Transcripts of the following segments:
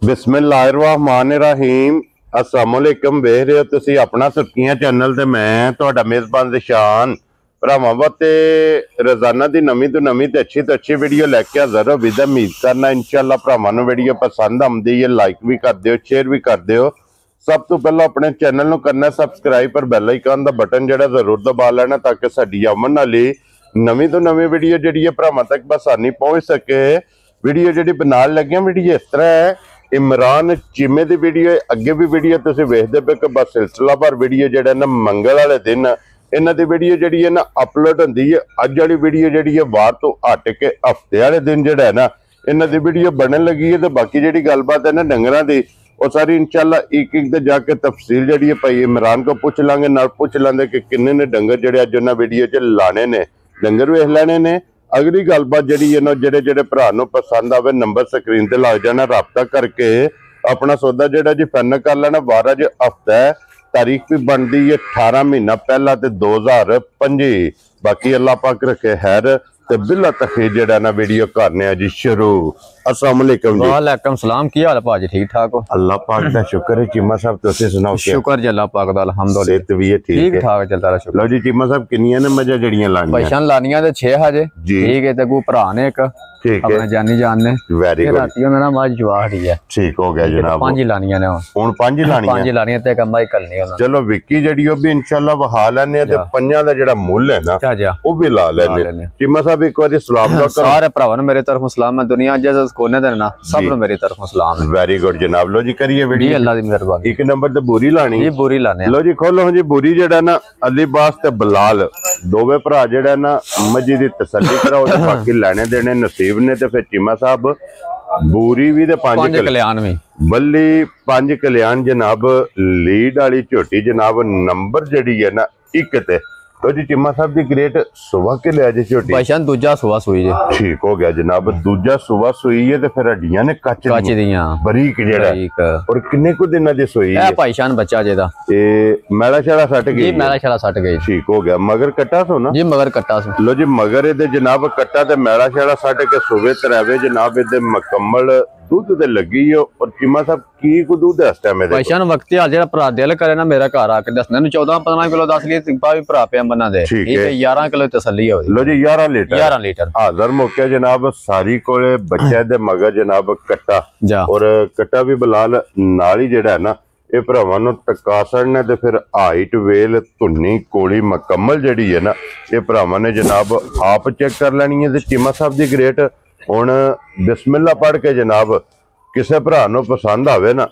बिस्मिल्लाहिर्रहमानिर्रहीम अस्सलामुअलैकुम वेख रहे हो तुसी अपना सुर्खियां चैनल ते मैं तुहाडा मेज़बान दिशान भरावां वास्ते रोजाना दी नवीं तो नवीं ते अच्छी वीडियो लैके हाज़र हो। विद उम्मीद करना इंशाअल्लाह भरावां नूं वीडियो पसंद आउंदी है। लाइक भी कर दिओ, शेयर भी कर दिओ। सब तो पहले अपने चैनल नूं करना सबसक्राइब पर बैल आइकन दा बटन जिहड़ा जरूर दबा लेना ताकि साडी आमन वाली नवीं तो नवीं वीडियो जिहड़ी है भरावां तक बसानी पहुंच सके। वीडियो जिहड़ी बनाण लगे वीडियो इस तरह है, इमरान चीमे की वीडियो अगे भी वीडियो तुसीं वेखदे पे कि बस सिलसिला भर वीडियो जिहड़ा ना मंगल वाले दिन इन्हां दी वीडियो जिहड़ी है ना अपलोड हुंदी है। अज वाली वीडियो जिहड़ी है वार तो हट के हफ्ते वाले दिन जिहड़ा है ना इन्हां दी वीडियो बनन लगी है। तो बाकी जिहड़ी गलबात है ना डंगरां दी वो सारी इंशाअल्लाह एक एक दे जाके तफसील जिहड़ी है भाई इमरान को पूछ लांगे, नाल पूछ लांगे कि किन्ने ने डंगर जिहड़े अज उन्हां वीडियो च लाने ने, डंगर वेख लेने ने। अगली गलबात जी है ना जेडे जेडे भरा पसंद आवे नंबर स्क्रीन ते लग जाना, राबता करके अपना सौदा जेड़ा जी फाइनल कर लेना। 12 जो हफ्ता है, तारीख भी बनती है 18 महीना पहला ते 2025। बाकी अल्लाह पाक रखे खैर ते बिला तखे जेड़ा ना वीडियो करने जी शुरू। अस्सलाम वालेकुम जी। वालेकुम सलाम, की हाल है भाजी? ठीक ठाक हो? अल्लाह पाक दा शुक्र है। चीमा साहब तुसी सुनाओ? शुक्र जी अल्लाह पाक दा अल्हम्दुलिल्लाह, सेहत भी है ठीक ठाक चलता रहा शुक्र। लो जी चीमा साहब किन्नियां ने मजा जड़ियां लानियां? पैशान लानियां ते 6 हजे ठीक है। ते को भरा ने एक ठीक अपना जानी जान ने वेरी गुड राती ना मां जवाहरी है ठीक हो गया जनाब। 5 ही लानियां ने हुन 5 ही लानियां 5 ही लानियां ते कम्मा ही करनी है। चलो विक्की जड़ी भी इंशाल्लाह वहा लेने ते पंजा दा जेड़ा मुल है ना वो भी ला लेने। चीमा साहब एक बार सलाम करो सारे भरावां नूं मेरे तरफों सलाम है। दुनिया जिस कोने ते ना सब नूं मेरी तरफों सलाम है। वेरी गुड जनाब। लो जी करिए वीडियो, अल्लाह दी मेहरबानी। एक नंबर ते बोरी लानी जी, बोरी लाने। लो जी खोलो जी बोरी जेड़ा ना अलीबास ते बलाल दोवे भरा जेड़ा ना मजी दी तसल्ली कराओ ते बाकी लेने देने नसीब ने। ते फिर चीमा साहब बोरी भी ते 5 कल्याण भी बल्ली 5 कल्याण जनाब लीड वाली झोटी जनाब नंबर जड़ी है ना 1 ते। तो जी चीमा साहब दी ग्रेट सुबह के लिया जी झोटी पैशान दूजा सुबह सुई जी ठीक हो गया जनाब। दूजा सुबह सुई है ते फिर हड्डियां ने कच दियां बरीक जेड़ा और किन्ने को दिना दी सुई है पैशान बच्चा जेदा ए मैला छाला सट गई जी मैला छाला सट गई ठीक हो गया। मगर कट्टा सो ना जी मगर कट्टा सो लो जी मगर ए जनाब कट्टा ते मैला छाला सट के सुबह तरावे जनाब ए मुकम्मल दूध ते लगी है। और चीमा साहब की को दूध है इस टाइम में पैशान वक्ती हाल जेड़ा भरा दिल करे ना मेरा घर आके दसने 14-15 किलो 10 लीटर सिंपा भी भरा पे बना दे ठीक है। 11 किलो तसल्ली हो लो जी 11 लीटर हाजर मौके जनाब सारी कोले बच्चे दे मगर जनाब कट्टा और कट्टा भी बलाल नाल ही जेड़ा है ना ये भरावां नूं टकासण ने ते फिर हाइट वेल धुन्नी कोली मुकम्मल जड़ी है ना ये भरावां ने जनाब आप चेक कर लेनी है। ते चीमा साहब दी ग्रेट हुण बिस्मिल्ला पढ़ के जनाब किसे भरा नूं पसंद आवे ना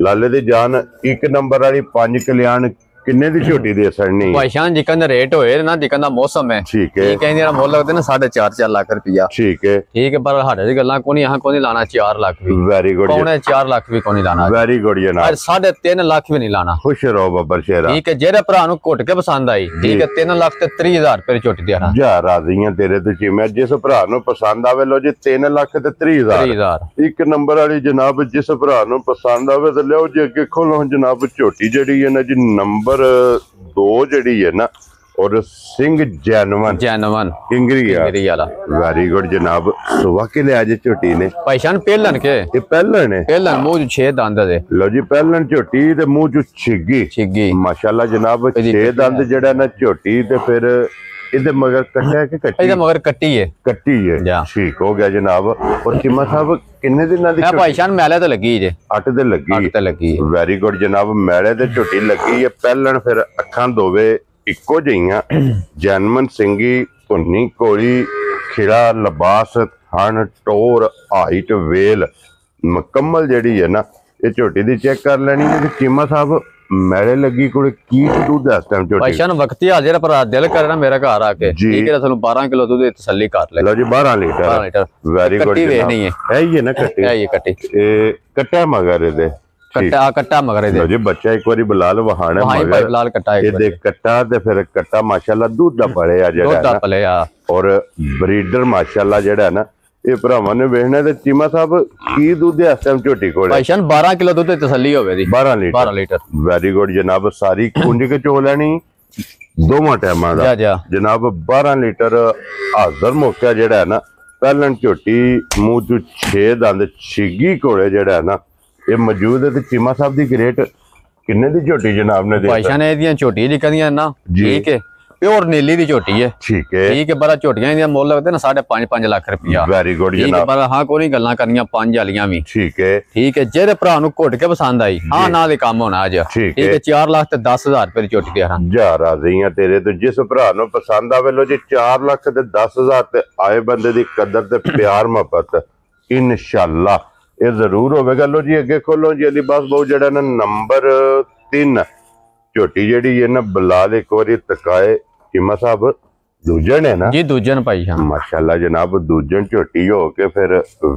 लाले दी जान 1 नंबर वाली 5 कल्याण किन्ने दी झोटी दे सड़नी पैशान जिकन दा रेट होए ना जिकन दा मौसम है ठीक है। कहंदे ना मोल लगदे ना 4.5 लाख रुपया ठीक है पर हाडे दी गल्लां कोनी यहां कोनी लाना 4 लाख भी वेरी गुड पौने 4 लाख भी कोनी लाना वेरी गुड जनाब। आज 3.5 लाख भी नहीं लाना। खुश रहो बब्बर शेरा ठीक है। जेरे भरा नूं घुट के पसंद आई ठीक है 3 लाख ते 30,000 रुपए झोटी देना जा राजी हां तेरे ते चीमे। जिस भरा नूं पसंद आवे लो जी 3 लाख ते 30,000 1 नंबर वाली जनाब जिस भरा नूं पसंद आवे ते लियो जी अगे खोलो जनाब झोटी जड़ी है ना जी नंबर 2 जड़ी है ना और सिंह जैनवन किंगरी वाला वेरी गुड जनाब। सुबह के लिया जी झोटी ने पैशान पहलन के ये पहलन मुंह 6 दंद दे लो जी पहलन झोटी ते मुंह छिग्गी माशाल्लाह जनाब 6 दंद जेड़ा ना झोटी ते फिर इधर मगर कट्टा है कि कट्टी इधर मगर कट्टी है ठीक हो गया जनाब। और चीमा साहब किन्ने दिन दी पैशान मैले तो लगी जे 8 ते लगी वेरी गुड जनाब। मैले ते झोटी लगी है पहलन फिर अखां दोवे इको जिहियां जैनमन सिंगी धुन्नी कोली खिड़ा लिबास थन टोर हाइट वेल मुकम्मल जेड़ी है ना ये झोटी दी चेक कर लेनी है। चीमा साहब मैले लगी कोई की दूध है इस टाइम झोटी पैशान वक्ती आ जेड़ा पर दिल करे ना मेरा घर आके ठीक है थानू 12 किलो दूध तसल्ली कर ले लो जी 12 लीटर वेरी गुड है ये ना कट्टी ए कट्टा मगर दे कट्टा मगर दे जी बच्चा एक बारी बलाल वहाना मगर बलाल कट्टा ये देख कट्टा ते फिर कट्टा माशाल्लाह दूध दा पले आ जेड़ा और ब्रीडर माशाल्लाह जेड़ा ना ये भरावां ने वेखना ते चीमा साहब की दूध है इस टाइम झोटी कोल पैशान 12 किलो दूध तसल्ली होवे दी 12 लीटर वेरी गुड जनाब। सारी कुंज के चो लेनी दोवां टाइमां दा जनाब 12 लीटर हाजर मौका जेड़ा है ना पहलन झोटी मुंह चो 6 दंद छिगी कोले जेड़ा है ना ਇਹ ਮੌਜੂਦ ਹੈ ਤੇ ਚੀਮਾ ਸਾਹਿਬ ਦੀ ਗ੍ਰੇਟ ਕਿੰਨੇ ਦੀ ਝੋਟੀ ਜਨਾਬ ਨੇ ਭਾਈਸ਼ਾਨ ਇਹਦੀਆਂ ਝੋਟੀ ਨਿਕਲਦੀਆਂ ਨਾ ਠੀਕ ਹੈ ਪਿਓਰ ਨੀਲੀ ਦੀ ਝੋਟੀ ਹੈ ਠੀਕ ਹੈ ਠੀਕ ਹੈ ਬੜਾ ਝੋਟੀਆਂ ਇਹਦੀਆਂ ਮੁੱਲ ਲੱਗਦੇ ਨਾ 5.5 ਲੱਖ ਰੁਪਇਆ ਵੈਰੀ ਗੁੱਡ ਠੀਕ ਹੈ ਜਨਾਬ ਪਰ ਹਾਂ ਕੋਈ ਗੱਲਾਂ ਕਰਨੀਆਂ 5 ਵਾਲੀਆਂ ਵੀ ਠੀਕ ਹੈ ਜਿਹੜੇ ਭਰਾ ਨੂੰ ਘੁੱਟ ਕੇ ਪਸੰਦ ਆਈ ਹਾਂ ਨਾਲ ਦੇ ਕੰਮ ਹੋਣਾ ਅੱਜ ਠੀਕ ਹੈ 4 ਲੱਖ ਤੇ 10,000 ਰੁਪਏ ਦੀ ਝੋਟੀ ਦੇ ਹਾਂ ਜਾ ਰਾਜ਼ੀਆਂ ਤੇਰੇ ਤੋਂ ਜਿਸ ਭਰਾ ਨੂੰ ਪਸੰਦ ਆਵੇ ਲੋ ਜੀ 4 ਲੱਖ ਤੇ 10,000 ਤੇ ਆਏ ਬੰਦੇ ਦੀ ਕਦਰ ਤੇ ਪਿਆਰ ਮੁਹੱਬਤ ਇਨਸ਼ਾਅੱਲਾ ਇਹ ਜ਼ਰੂਰ ਹੋਵੇਗਾ। ਲੋ ਜੀ ਅੱਗੇ ਖੋਲੋ ਜੀ ਅਲੀ ਬਾਸ ਬਹੁ ਜਿਹੜਾ ਨਾ ਨੰਬਰ 3 ਝੋਟੀ ਜਿਹੜੀ ਹੈ ਨਾ ਬਲਾਲ ਇੱਕ ਵਾਰੀ ਤਕਾਏ ਚੀਮਾ ਸਾਹਿਬ ਦੂਜਣ ਹੈ ਨਾ ਜੀ ਦੂਜਣ ਭਾਈ ਹਾਂ ਮਾਸ਼ਾਅੱਲਾ ਜਨਾਬ ਦੂਜਣ ਝੋਟੀ ਹੋ ਕੇ ਫਿਰ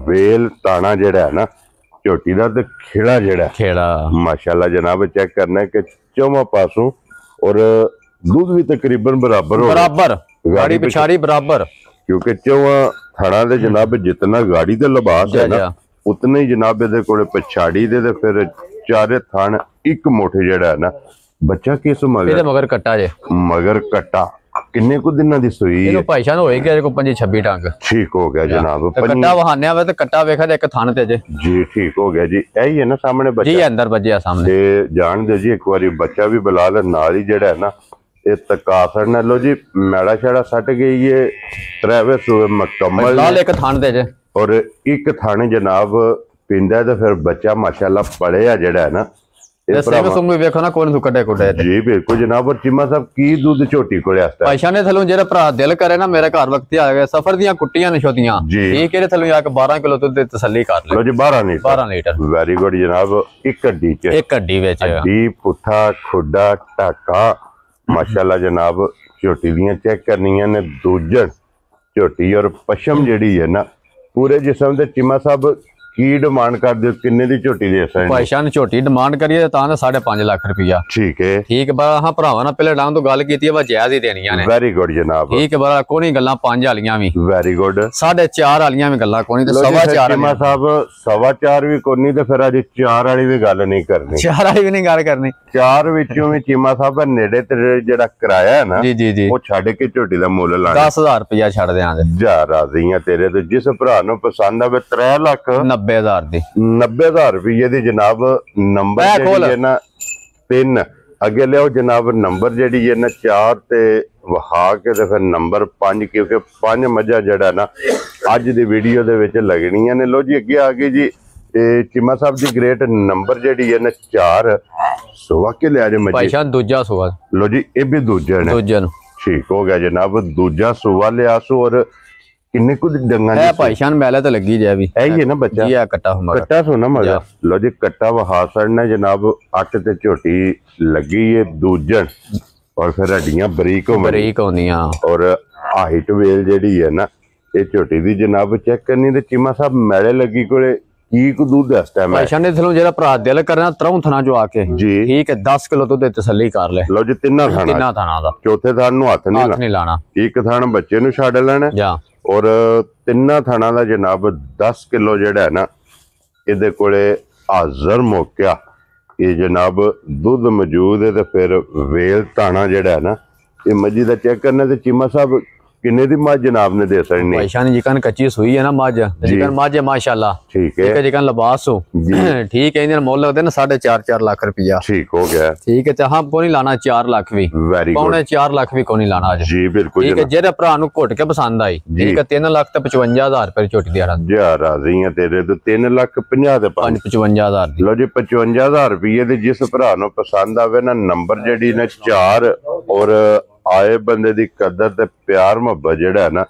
ਵੇਲ ਤਾਣਾ ਜਿਹੜਾ ਹੈ ਨਾ ਝੋਟੀ ਦਾ ਤੇ ਖੇੜਾ ਮਾਸ਼ਾਅੱਲਾ ਜਨਾਬ ਚੈੱਕ ਕਰਨਾ ਹੈ ਕਿ ਚੌਵਾਂ ਪਾਸੋਂ ਔਰ दूध भी तकरीबन बराबर गाड़ी पिछाड़ी बराबर क्योंकि चौवां थड़ा दे जनाब जितना गाड़ी दे लिबास है ना उतने ही जनाब इहदे कोले पिछाड़ी दे ते फिर चारे थण एक मोटे जेड़ा है ना बच्चा किस मगर कट्टा जे मगर कट्टा किन्ने को दिना दी सुई ਇਹਨੂੰ ਭਾਈਸ਼ਾਨ ਹੋਏਗਾ ਇਹਦੇ ਕੋ 25-26 ਟੰਗ ठीक हो गया जनाब कट्टा वहाने आवे ते कट्टा वेखा ते एक थान ते जे जी ठीक हो गया जी यही है ना सामने बच्चा जी अंदर बजे सामने ते जान दे जी एक बारी बच्चा भी बिलाल नाल ही जेड़ा है ना ये तकासर ने लो जी मैड़ा छड़ा सट गई है त्रैवे सूए मुकम्मल लाल एक थान ते जे और एक थाने जनाब पिंदा ते फिर बच्चा माशाल्लाह पढ़िया जेड़ा है ना वेखो ना कौन कटे कुटे जी बिल्कुल जनाब और चीमा साहब की दूध झोटी कोले आस्ता भाईशा ने थलों जेड़ा भरा दिल करे ना मेरे घर वक्त आ गए सफर दियां कुट्टियां ने छोटियां ये केरे थलों आके 12 किलो दूध तसल्ली कर ले लो जी 12 लीटर वेरी गुड जनाब एक हड्डी विच हड्डी पुठा खुडा टाका माशाल्लाह जनाब झोटी दियां चेक करनियां ने दूजन झोटी और पशम जेड़ी है ना पूरे जिस्म दे चीमा साहब की डिमांड कर दे किन्ने दी झोटी दे सकदे भाईशा ने झोटी डिमांड करिए तां 5.5 लाख रुपया ठीक है बड़ा हां भरावां ना पहले डाउन तो गल कीती है वा जायज ही देनियां ने वेरी गुड जनाब ठीक है बड़ा कोनी गल्लां 5 वालियां भी वेरी गुड 4.5 वालियां भी गल्लां कोनी ते 4.5 चीमा साहब 4.5 भी कोनी ते फिर अज 4 वाली भी गल नहीं करनी 4 वाली भी नहीं गल करनी 4 विचों भी चीमा साहब नेड़े ते जेड़ा किराया है ना जी वो छड़ के झोटी दा मुੱਲ लाना 10,000 रुपया छड़ देआं दे जा राज़ीयां तेरे ते जिस भरा नु पसंद आवे 3 लाख 90,000 रुपये दी जनाब नंबर है ना 3 अगे लियाओ जनाब नंबर जी है ना 4 ते वहा के ते फिर नंबर 5 क्योंकि 5 मझा जड़ा ना अज दी वीडियो दे विच लगनियां ने लो जी अगे आ गई जी चीमा साहब दी ग्रेट नंबर जी है ना 4 सुवा के लिया जे मजी दूजा सुवा लो जी ये भी दूजा ठीक हो गया जनाब दूजा सुवा लिया सो और किन्ने कुछ डंगा है भाईशान मेले तो लगी जाए भी है ये ना बच्चा जी कट्टा सोना मजा लो जी कट्टा वहा सड़ना जनाब 8 ते झोटी लगी है दूजन और फिर हड्डियां बरीक होंदियां और हाइट वेल जेडी है ना ये झोटी दी जनाब चेक करनी ते चीमा साहब मेले लगी कोले की को दूध इस टाइम भाईशान ने थलों जेड़ा भरा दिल करना त्रौं थना जो आके जी ठीक है 10 किलो दूध तसल्ली कर ले लो जी तिन्ना थाना दा चौथे थान नु हाथ नहीं लाना एक थान बच्चे नु छड़ लेना जा और तिन्ना थाना दा जनाब 10 किलो जेड़ा है ना इहदे कोले हाजर मौका ये जनाब दूध मौजूद है ते फिर वेल ताना जेड़ा है ना ये मजी दा चेक करना ते चीमा साहब किन्ने दी मज जनाब ने दे सकनी भाईशान जिकन कच्ची सुई है ना मज जिकन मज है माशाल्लाह ठीक है जिकन लिबास हो ठीक है इधर मोल लगदे ना 4.5 लाख रुपया ठीक हो गया ठीक है ते हां कोनी लाना 4 लाख भी वेरी गुड पौने 4 लाख भी कोनी लाना आज जी बिल्कुल ठीक है जेरे भरा नु घुट के पसंद आई ठीक है 3 लाख ते 55,000 रुपए चोटी दे रहा जा राजी है तेरे तो 3 लाख 50 ते 55,000 लो जी 55,000 रुपए दे जिस भरा नु पसंद आवे ना नंबर जेडी ने 4 और आए बंदे दी कदर ते प्यार मुहब्बत जेड़ा है ना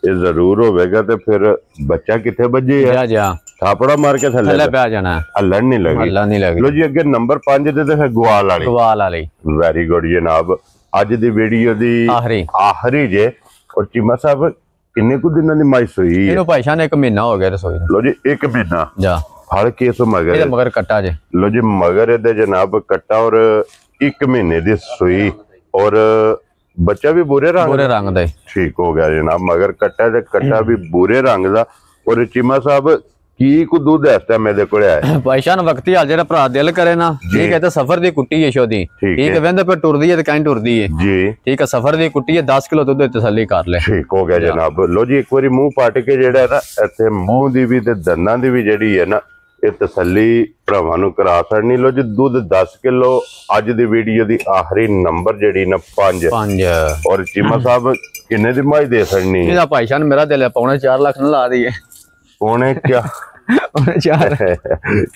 ये जरूर होवेगा ते फिर बच्चा किथे बजे है जा थापड़ा मार के थल्ले पे आ जाना हल्लन नहीं लगी लो जी अगे नंबर 5 दे ते फिर ग्वाल वाली वेरी गुड जनाब अज दी वीडियो दी आखिरी जे और चीमा साहब किन्ने को दिनां दी माई सोई इनो भाईशान 1 महीना हो गया रसोई लो जी 1 महीना जा फल केस मगर कट्टा जे लो जी मगर दे जनाब कट्टा और 1 महीने दी सोई और बच्चा भी बुरे रंग दा ठीक हो गया जनाब मगर कट्टा ते कट्टा भी बुरे रंग दा और चीमा साहब की को दूध इस टाइम मेरे कोले है भाईशान वक्ती हाल जेड़ा भरा दिल करे ना ठीक है ते सफर दी कुट्टी है शोदी ठीक है वेंदे पे टुरदी है ते कहीं टुरदी है जी ठीक है सफर दी कुट्टी है 10 किलो दूध तसल्ली कर ले ठीक हो गया जनाब लो जी एक बारी मुंह पाट के जेड़ा है ना इथे मुंह दी भी ते दंदां दी भी जेड़ी है ना ਇਹ ਤਸੱਲੀ ਭਰਾਵਾਂ ਨੂੰ ਕਰਾ ਸਕਣੀ। ਲੋ ਜੀ ਦੁੱਧ 10 ਕਿਲੋ ਅੱਜ ਦੀ ਵੀਡੀਓ ਦੀ ਆਖਰੀ ਨੰਬਰ ਜਿਹੜੀ ਨਾ 5 ਔਰ ਚੀਮਾ ਸਾਹਿਬ ਕਿੰਨੇ ਦੀ ਮਾਈ ਦੇ ਸਕਣੀ? ਇਹਦਾ ਭਾਈ ਸ਼ਾਨ ਮੇਰਾ ਦਿਲ ਪੌਣੇ 4 ਲੱਖ ਨੂੰ ਲਾ ਦਈਏ। ਪੌਣੇ ਕਿਆ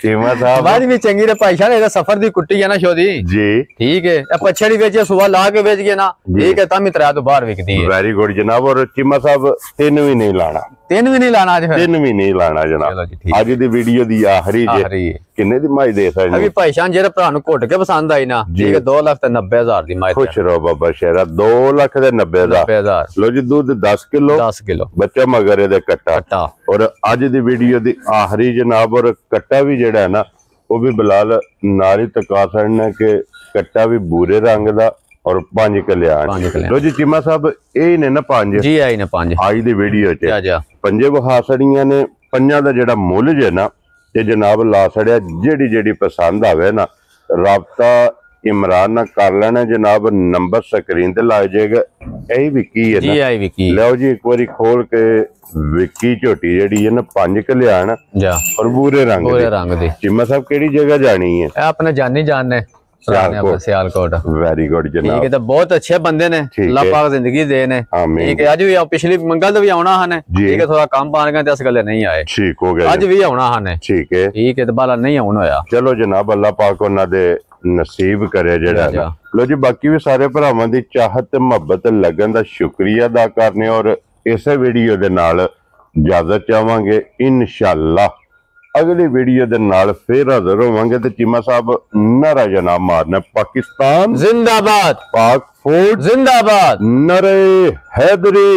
ਚੀਮਾ ਸਾਹਿਬ ਬਾਅਦ ਵੀ ਚੰਗੀ ਰੇ ਭਾਈ ਸ਼ਾਨ, ਇਹਦਾ ਸਫਰ ਦੀ ਕੁੱਟੀ ਹੈ ਨਾ ਸ਼ੋਦੀ ਜੀ। ਠੀਕ ਹੈ, ਇਹ ਪਛੜੀ ਵੇਚੇ ਸੁਬਹ ਲਾ ਕੇ ਵੇਚ ਗਏ ਨਾ, ਠੀਕ ਹੈ, ਤਾਂ ਵੀ 3 ਤੋਂ ਬਾਹਰ ਵਿਕਦੀ ਹੈ। ਵੈਰੀ ਗੁੱਡ ਜਨਾਬ। ਔਰ ਚੀਮਾ ਸਾਹਿਬ 3 ਵੀ ਨਹੀਂ ਲਾਣਾ, 3 ਵੀ ਨਹੀਂ ਲਾਣਾ ਅੱਜ, 3 ਵੀ ਨਹੀਂ ਲਾਣਾ ਜਨਾਬ। ਅੱਜ ਦੀ ਵੀਡੀਓ ਦੀ ਆਖਰੀ ਜੇ ਕਿੰਨੇ ਦੀ ਮਾਈ ਦੇ ਸਕਦੇ? ਅਭੀ ਭਾਈ ਸ਼ਾਨ ਜਿਹੜੇ ਭਰਾ ਨੂੰ ਘੁੱਟ ਕੇ ਪਸੰਦ ਆਈ ਨਾ, ਠੀਕ ਹੈ, 2,90,000 ਦੀ ਮਾਈ। ਖੁਸ਼ ਰਹੋ ਬਾਬਾ ਸ਼ੇਰਾ, 2,90,000। ਲੋ ਜੀ ਦੁੱਧ 10 ਕਿਲੋ ਬੱਚਾ ਮਗਰ ਇਹਦੇ ਕੱਟਾ। ਔਰ ਅੱਜ ਦੀ ਵੀਡੀਓ ਦੀ ਆਖਰੀ ਜਨਾਬ, ਔਰ ਕੱਟਾ ਵੀ ਜਿਹੜਾ ਹੈ ਨਾ ਉਹ ਵੀ ਬਲਾਲ ਨਾਰੀ ਤਕਾ ਸੜਨਾ ਕਿ ਕੱਟਾ ਵੀ ਬੂਰੇ ਰੰਗ ਦਾ ਔਰ 5 ਕਲਿਆਣ। ਲੋ ਜੀ ਚੀਮਾ ਸਾਹਿਬ ਇਹ ਨੇ ਨਾ 5 ਜੀ, ਆਈ ਨੇ 5 ਅੱਜ ਦੀ ਵੀਡੀਓ ਚ ਪੰਜੇ ਵਹਾ ਸੜੀਆਂ ਨੇ। ਪੰਜਾਂ ਦਾ ਜਿਹੜਾ ਮੁੱਲ ਜੇ ਨਾ ਤੇ ਜਨਾਬ ਲਾ ਸੜਿਆ, ਜਿਹੜੀ ਪਸੰਦ ਆਵੇ ਨਾ ਰਾਬਤਾ ਇਮਰਾਨ ਨਾਲ ਕਰ ਲੈਣਾ ਜਨਾਬ। ਨੰਬਰ ਸਕਰੀਨ ਤੇ ਲੱਗ ਜਾਏਗਾ। ਇਹ ਵਿਕੀ ਹੈ ਜੀ, ਆਈ ਵਿਕੀ। ਲਓ ਜੀ ਇੱਕ ਵਾਰੀ ਖੋਲ ਕੇ ਵਿਕੀ ਝੋਟੀ ਜਿਹੜੀ ਹੈ ਨਾ 5 ਕਲਿਆਣ ਔਰ ਬੂਰੇ ਰੰਗ ਦੀ। ਚੀਮਾ ਸਾਹਿਬ ਕਿਹੜੀ ਜਗ੍ਹਾ ਜਾਣੀ ਹੈ? ਆਪਣੇ ਜਾਨੀ ਜਾਣਨੇ सियालकोट। वेरी गुड जनाब। ठीक है, तो बहुत अच्छे बंदे ने, अल्लाह पाक जिंदगी दे ने। ठीक है, आज भी पिछली मंगल भी आना हने, ठीक है, थोड़ा काम पान गए इस गले नहीं आए, ठीक हो गया। आज भी आना हने, ठीक है, तो बाला नहीं आना होया। चलो जनाब अल्लाह पाक उन्हां दे नसीब करे जेड़ा। लो जी बाकी भी सारे भरावां दी चाहत ते मुहब्बत लगन दा शुक्रिया अदा करने और इस वीडियो दे नाल इजाजत चाहांगे। इंशाअल्लाह अगली वीडियो दे नाल फिर हाजिर होवांगे। ते चीमा साहब नारा जनाब मारना, पाकिस्तान जिंदाबाद, पाक फूड जिंदाबाद, नरे हैदरी।